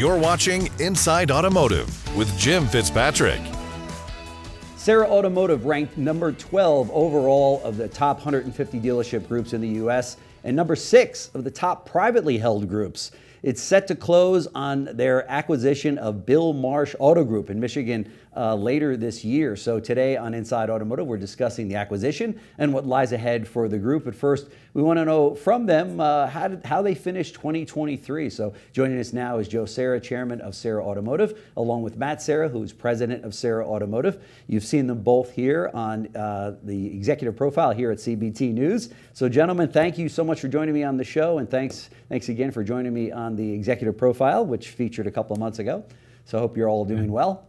You're watching Inside Automotive with Jim Fitzpatrick. Serra Automotive ranked number 12 overall of the top 150 dealership groups in the U.S. and number 6 of the top privately held groups. It's set to close on their acquisition of Bill Marsh Auto Group in Michigan later this year. So today on Inside Automotive, we're discussing the acquisition and what lies ahead for the group. But first, we want to know from them how they finished 2023. So joining us now is Joe Serra, chairman of Serra Automotive, along with Matt Serra, who's president of Serra Automotive. You've seen them both here on the executive profile here at CBT News. So gentlemen, thank you so much for joining me on the show, and thanks again for joining me on the executive profile, which featured a couple of months ago. So I hope you're all doing well.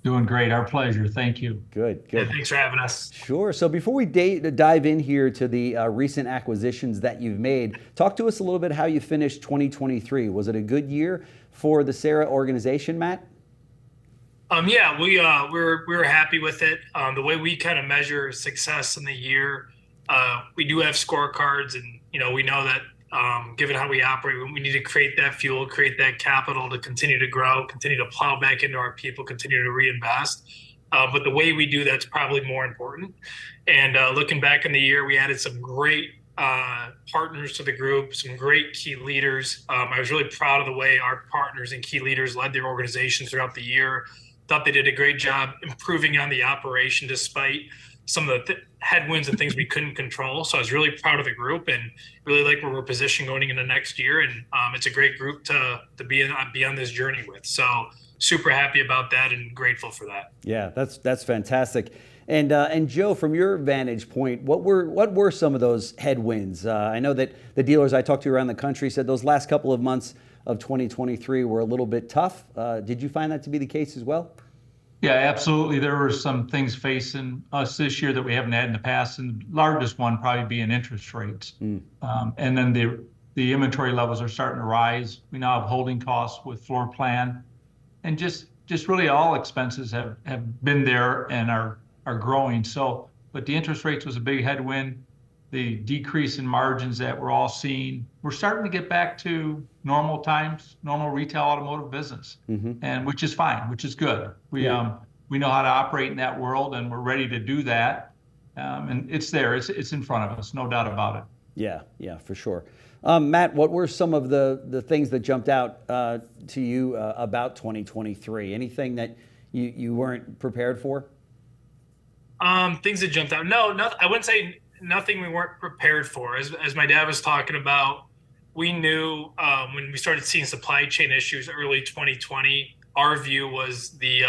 Doing great. Our pleasure. Thank you. Good. Yeah, thanks for having us. Sure. So before we dive in here to the recent acquisitions that you've made, talk to us a little bit how you finished 2023. Was it a good year for the Serra organization, Matt? Yeah, we were happy with it. The way we kind of measure success in the year, we do have scorecards, and we know that given how we operate, we need to create that fuel, create that capital to continue to grow, continue to plow back into our people, continue to reinvest. But the way we do that's probably more important. And looking back in the year, we added some great partners to the group, some great key leaders. I was really proud of the way our partners and key leaders led their organizations throughout the year. Thought they did a great job improving on the operation despite some of the headwinds and things we couldn't control. So I was really proud of the group and really like where we're positioned going into next year. And it's a great group to be on this journey with. So super happy about that and grateful for that. Yeah, that's fantastic. And Joe, from your vantage point, what were some of those headwinds? I know that the dealers I talked to around the country said those last couple of months of 2023 were a little bit tough. Did you find that to be the case as well? Yeah, absolutely. There were some things facing us this year that we haven't had in the past, and the largest one probably being interest rates. And then the inventory levels are starting to rise. We now have holding costs with floor plan, and just really all expenses have been there and are growing. So, but the interest rates was a big headwind. The decrease in margins that we're all seeing, we're starting to get back to normal times, normal retail automotive business, and which is fine, which is good. We know how to operate in that world, and we're ready to do that. And it's there, it's in front of us, no doubt about it. Yeah, for sure. Matt, what were some of the things that jumped out to you about 2023? Anything that you weren't prepared for? Things that jumped out. No, I wouldn't say nothing we weren't prepared for. As my dad was talking about, we knew when we started seeing supply chain issues early 2020, our view was the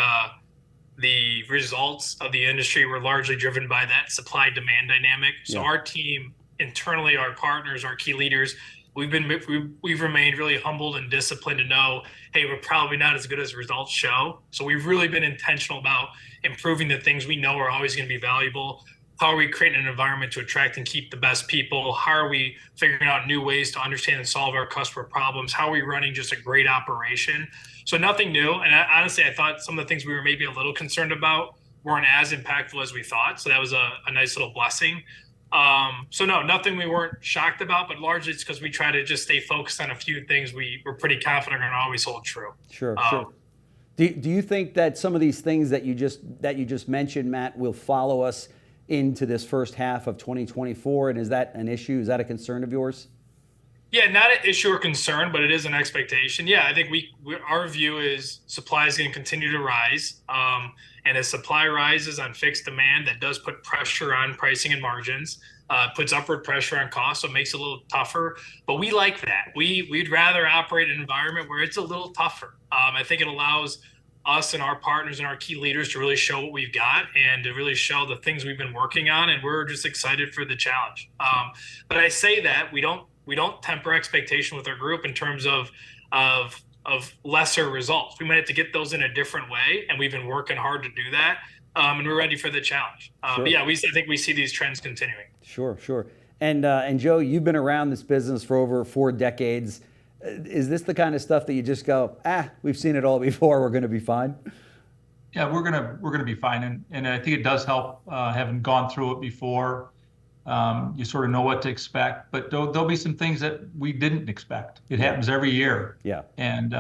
results of the industry were largely driven by that supply-demand dynamic. So our team, internally, our partners, our key leaders, we've remained really humbled and disciplined to know, hey, we're probably not as good as results show. So we've really been intentional about improving the things we know are always going to be valuable. How are we creating an environment to attract and keep the best people? How are we figuring out new ways to understand and solve our customer problems? How are we running just a great operation? So nothing new. And honestly, I thought some of the things we were maybe a little concerned about weren't as impactful as we thought. So that was a nice little blessing. So no, nothing we weren't shocked about, but largely it's because we try to just stay focused on a few things we were pretty confident are going to always hold true. Sure. Do you think that some of these things that you just mentioned, Matt, will follow us into this first half of 2024? And is that an issue? Is that a concern of yours? Yeah, not an issue or concern, but it is an expectation. Yeah, I think our view is supply is going to continue to rise. And as supply rises on fixed demand, that does put pressure on pricing and margins, puts upward pressure on costs, so it makes it a little tougher. But we like that. We'd rather operate in an environment where it's a little tougher. I think it allows us and our partners and our key leaders to really show what we've got and to really show the things we've been working on, and we're just excited for the challenge. But I say that we don't temper expectation with our group in terms of lesser results. We might have to get those in a different way, and we've been working hard to do that, and we're ready for the challenge. But yeah, I think we see these trends continuing. Sure. And Joe, you've been around this business for over 4 decades. Is this the kind of stuff that you just go, we've seen it all before, we're going to be fine? Yeah, we're gonna be fine, and I think it does help having gone through it before. You sort of know what to expect, but there'll be some things that we didn't expect. It happens every year. Yeah. And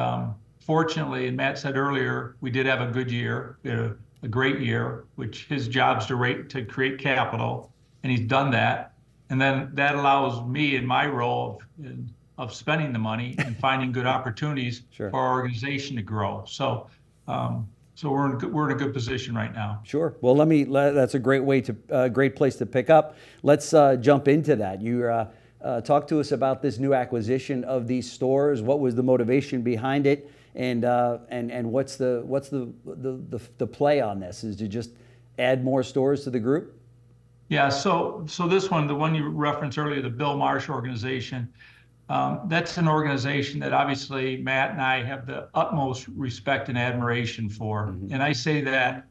fortunately, and Matt said earlier, we did have a good year. We had a great year, which his job's to create capital, and he's done that. And then that allows me in my role of spending the money and finding good opportunities Sure. for our organization to grow. So, we're in a good position right now. Sure. Well, that's a great place to pick up. Let's jump into that. You talk to us about this new acquisition of these stores. What was the motivation behind it, and what's the play on this? Is to just add more stores to the group? Yeah. So this one, the one you referenced earlier, the Bill Marsh organization. That's an organization that obviously Matt and I have the utmost respect and admiration for. Mm-hmm. And I say that,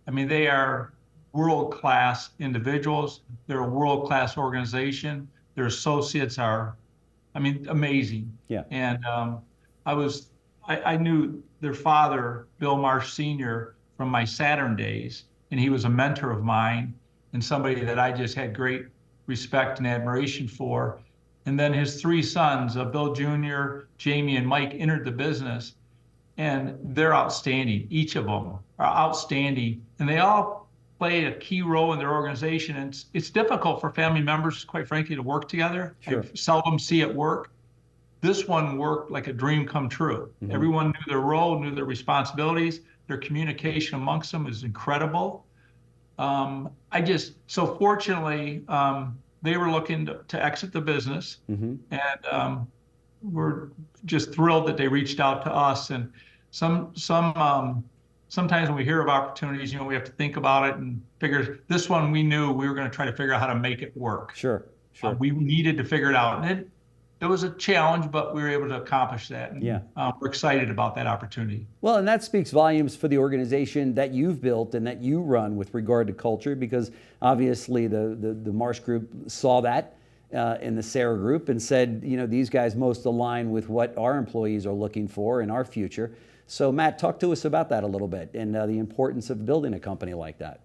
I mean, they are world-class individuals. They're a world-class organization. Their associates are, I mean, amazing. Yeah. And I knew their father, Bill Marsh Sr, from my Saturn days, and he was a mentor of mine and somebody that I just had great respect and admiration for. And then his three sons, Bill Jr., Jamie, and Mike, entered the business, and they're outstanding. Each of them are outstanding, and they all play a key role in their organization. And it's difficult for family members, quite frankly, to work together. Sure. I seldom see it work. This one worked like a dream come true. Mm-hmm. Everyone knew their role, knew their responsibilities. Their communication amongst them is incredible. So fortunately, they were looking to exit the business, mm-hmm. and we're just thrilled that they reached out to us. And sometimes when we hear of opportunities, we have to think about it and figure. This one, we knew we were going to try to figure out how to make it work. Sure. We needed to figure it out, and it was a challenge, but we were able to accomplish that. And, yeah. We're excited about that opportunity. Well, and that speaks volumes for the organization that you've built and that you run with regard to culture, because obviously the Marsh Group saw that in the Serra Group and said, these guys most align with what our employees are looking for in our future. So Matt, talk to us about that a little bit and the importance of building a company like that.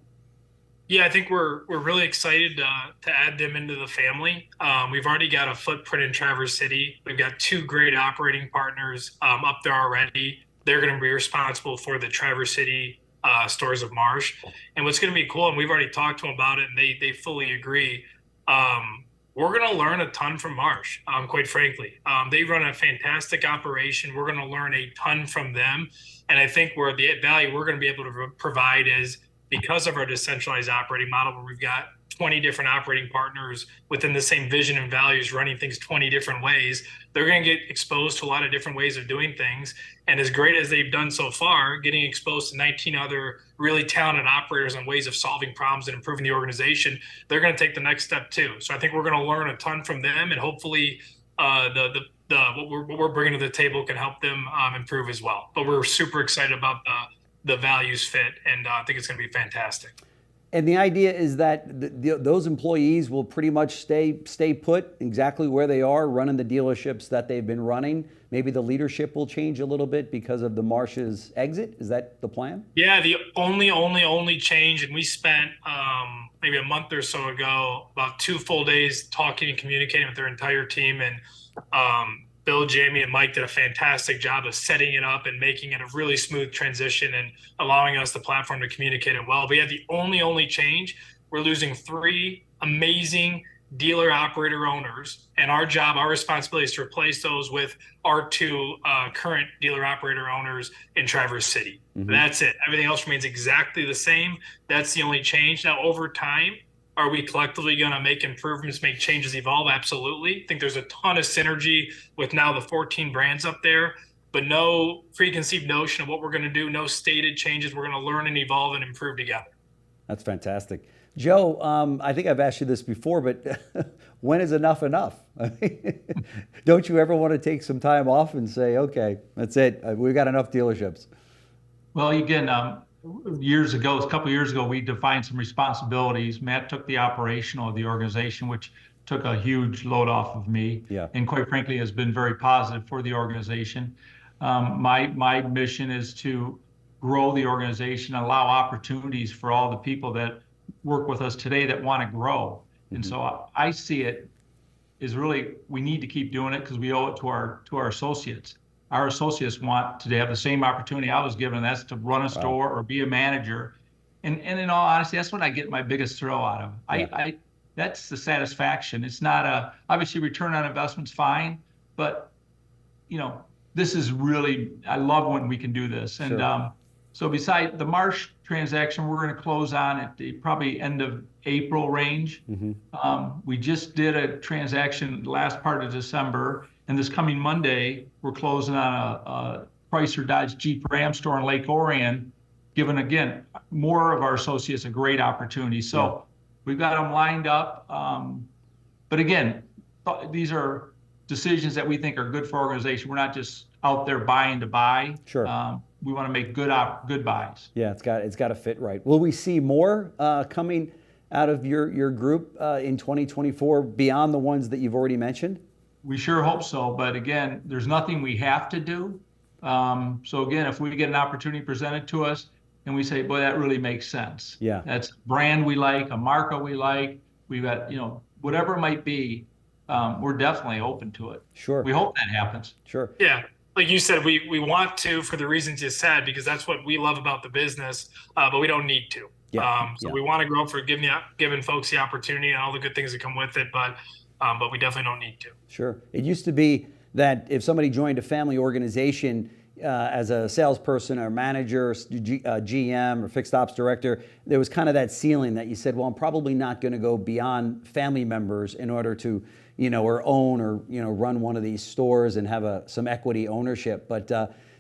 Yeah, I think we're really excited to add them into the family. We've already got a footprint in Traverse City. We've got two great operating partners up there already. They're going to be responsible for the Traverse City stores of Marsh. And what's going to be cool, and we've already talked to them about it, and they fully agree, we're going to learn a ton from Marsh, quite frankly. They run a fantastic operation. We're going to learn a ton from them. And I think where the value we're going to be able to provide is, because of our decentralized operating model, where we've got 20 different operating partners within the same vision and values, running things 20 different ways, they're going to get exposed to a lot of different ways of doing things. And as great as they've done so far, getting exposed to 19 other really talented operators and ways of solving problems and improving the organization, they're going to take the next step too. So I think we're going to learn a ton from them, and hopefully what we're bringing to the table can help them improve as well. But we're super excited about the values fit, and I think it's going to be fantastic. And the idea is that those employees will pretty much stay put exactly where they are, running the dealerships that they've been running. Maybe the leadership will change a little bit because of the Marsh's exit. Is that the plan? Yeah, the only change, and we spent maybe a month or so ago about 2 full days talking and communicating with their entire team, and Bill, Jamie, and Mike did a fantastic job of setting it up and making it a really smooth transition and allowing us the platform to communicate it well. But yeah, the only change, we're losing 3 amazing dealer operator owners, and our responsibility is to replace those with our 2 current dealer operator owners in Traverse City. Mm-hmm. That's it. Everything else remains exactly the same. That's the only change. Now, over time, are we collectively going to make improvements, make changes, evolve? Absolutely. I think there's a ton of synergy with now the 14 brands up there, but no preconceived notion of what we're going to do, no stated changes. We're going to learn and evolve and improve together. That's fantastic. Joe, I think I've asked you this before, but when is enough enough? Don't you ever want to take some time off and say, okay, that's it, we've got enough dealerships? Well, again, a couple of years ago, we defined some responsibilities. Matt took the operational of the organization, which took a huge load off of me. Yeah. And quite frankly, has been very positive for the organization. My mission is to grow the organization, allow opportunities for all the people that work with us today that want to grow. Mm-hmm. And so I see it as really, we need to keep doing it because we owe it to our associates. our associates want to have the same opportunity I was given. That's to run a store or be a manager. And in all honesty, that's what I get my biggest thrill out of. Yeah. That's the satisfaction. It's not obviously return on investment's fine, but this is really, I love when we can do this. And Sure. so beside the Marsh transaction, we're going to close on at the probably end of April range. We just did a transaction last part of December, and this coming Monday, we're closing on a Chrysler Dodge Jeep Ram store in Lake Orion, giving, again, more of our associates a great opportunity. So we've got them lined up. But again, these are decisions that we think are good for organization. We're not just out there buying to buy. Sure. We want to make good buys. Yeah, it's got to fit right. Will we see more coming out of your group in 2024 beyond the ones that you've already mentioned? We sure hope so. But again, there's nothing we have to do. So again, if we get an opportunity presented to us and we say, boy, that really makes sense. Yeah. That's a brand we like, a market we like. We've got, whatever it might be, we're definitely open to it. Sure. We hope that happens. Sure. Yeah. Like you said, we want to for the reasons you said, because that's what we love about the business, but we don't need to. So we want to grow for giving folks the opportunity and all the good things that come with it, but we definitely don't need to. Sure. It used to be that if somebody joined a family organization as a salesperson or manager, GM or fixed ops director, there was kind of that ceiling that you said, well, I'm probably not going to go beyond family members in order to, or own or, run one of these stores and have some equity ownership. But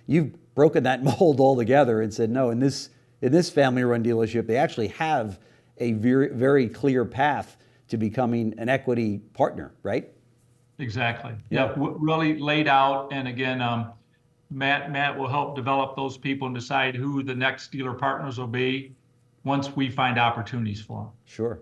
you've broken that mold altogether and said, no, in this family-run dealership, they actually have a very, very clear path to becoming an equity partner, right? Exactly. Yeah, really laid out. And again, Matt will help develop those people and decide who the next dealer partners will be once we find opportunities for them. Sure.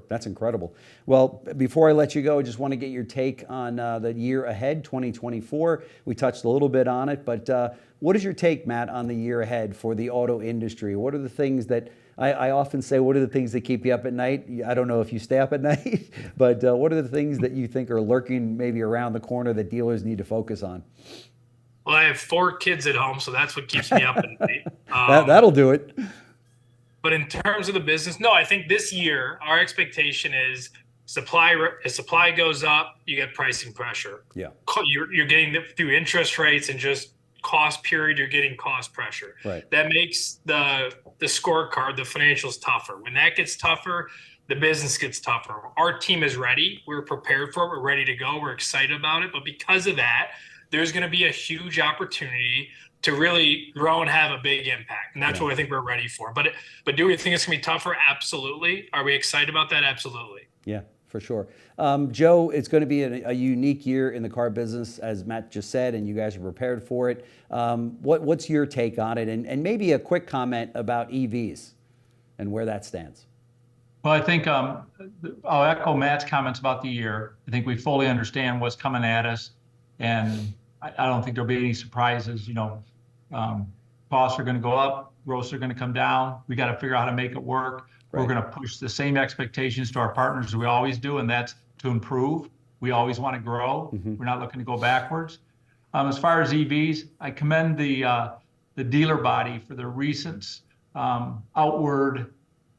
That's incredible. Well, before I let you go, I just want to get your take on the year ahead, 2024. We touched a little bit on it, but what is your take, Matt, on the year ahead for the auto industry? What are the things that I often say, what are the things that keep you up at night? I don't know if you stay up at night, but what are the things that you think are lurking maybe around the corner that dealers need to focus on? Well, I have 4 kids at home, so that's what keeps me up at night. That'll do it. But in terms of the business, no, I think this year our expectation is as supply goes up, you get pricing pressure. Yeah. You're getting through interest rates and just cost period, you're getting cost pressure. Right. That makes the scorecard, the financials tougher. When that gets tougher, the business gets tougher. Our team is ready. We're prepared for it. We're ready to go. We're excited about it. But because of that, there's going to be a huge opportunity to really grow and have a big impact. And that's what I think we're ready for. But do we think it's going to be tougher? Absolutely. Are we excited about that? Absolutely. Yeah, for sure. Joe, it's going to be a unique year in the car business, as Matt just said, and you guys are prepared for it. What's your take on it? And maybe a quick comment about EVs and where that stands. Well, I think I'll echo Matt's comments about the year. I think we fully understand what's coming at us, and I don't think there'll be any surprises. Costs are going to go up, growths are going to come down. We got to figure out how to make it work. Right. We're going to push the same expectations to our partners as we always do, and that's to improve. We always want to grow. Mm-hmm. We're not looking to go backwards. As far as EVs, I commend the dealer body for the recent outward,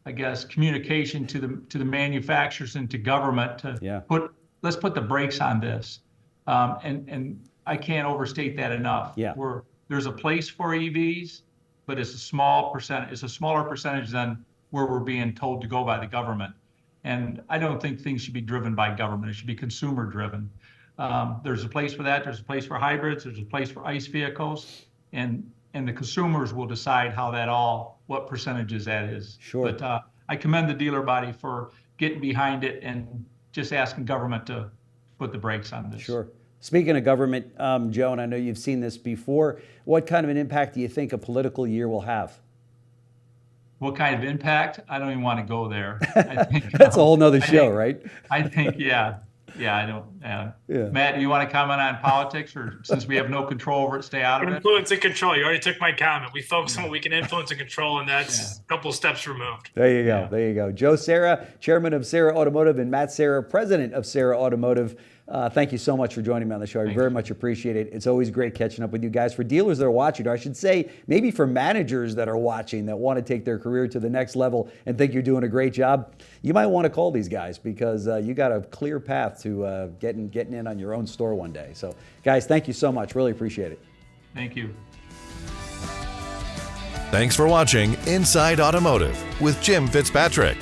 I guess, communication to the manufacturers and to government to let's put the brakes on this. And I can't overstate that enough. Yeah. There's a place for EVs, but it's a small percentage. It's a smaller percentage than where we're being told to go by the government. And I don't think things should be driven by government. It should be consumer driven. There's a place for that. There's a place for hybrids. There's a place for ICE vehicles. And the consumers will decide what percentages that is. Sure. But I commend the dealer body for getting behind it and just asking government to put the brakes on this. Sure. Speaking of government, Joe, and I know you've seen this before, what kind of an impact do you think a political year will have? What kind of impact? I don't even want to go there. I think, that's a whole nother show, right? I think, yeah, I don't. Matt, do you want to comment on politics, or since we have no control over it, stay out of it? Influence and control. You already took my comment. We focus on what we can influence and control, and that's a couple of steps removed. There you go. There you go. Joe Serra, chairman of Serra Automotive, and Matt Serra, president of Serra Automotive. Thank you so much for joining me on the show. I very much appreciate it. It's always great catching up with you guys. For dealers that are watching, or I should say, maybe for managers that are watching that want to take their career to the next level and think you're doing a great job, you might want to call these guys because you got a clear path to getting in on your own store one day. So, guys, thank you so much. Really appreciate it. Thank you. Thanks for watching Inside Automotive with Jim Fitzpatrick.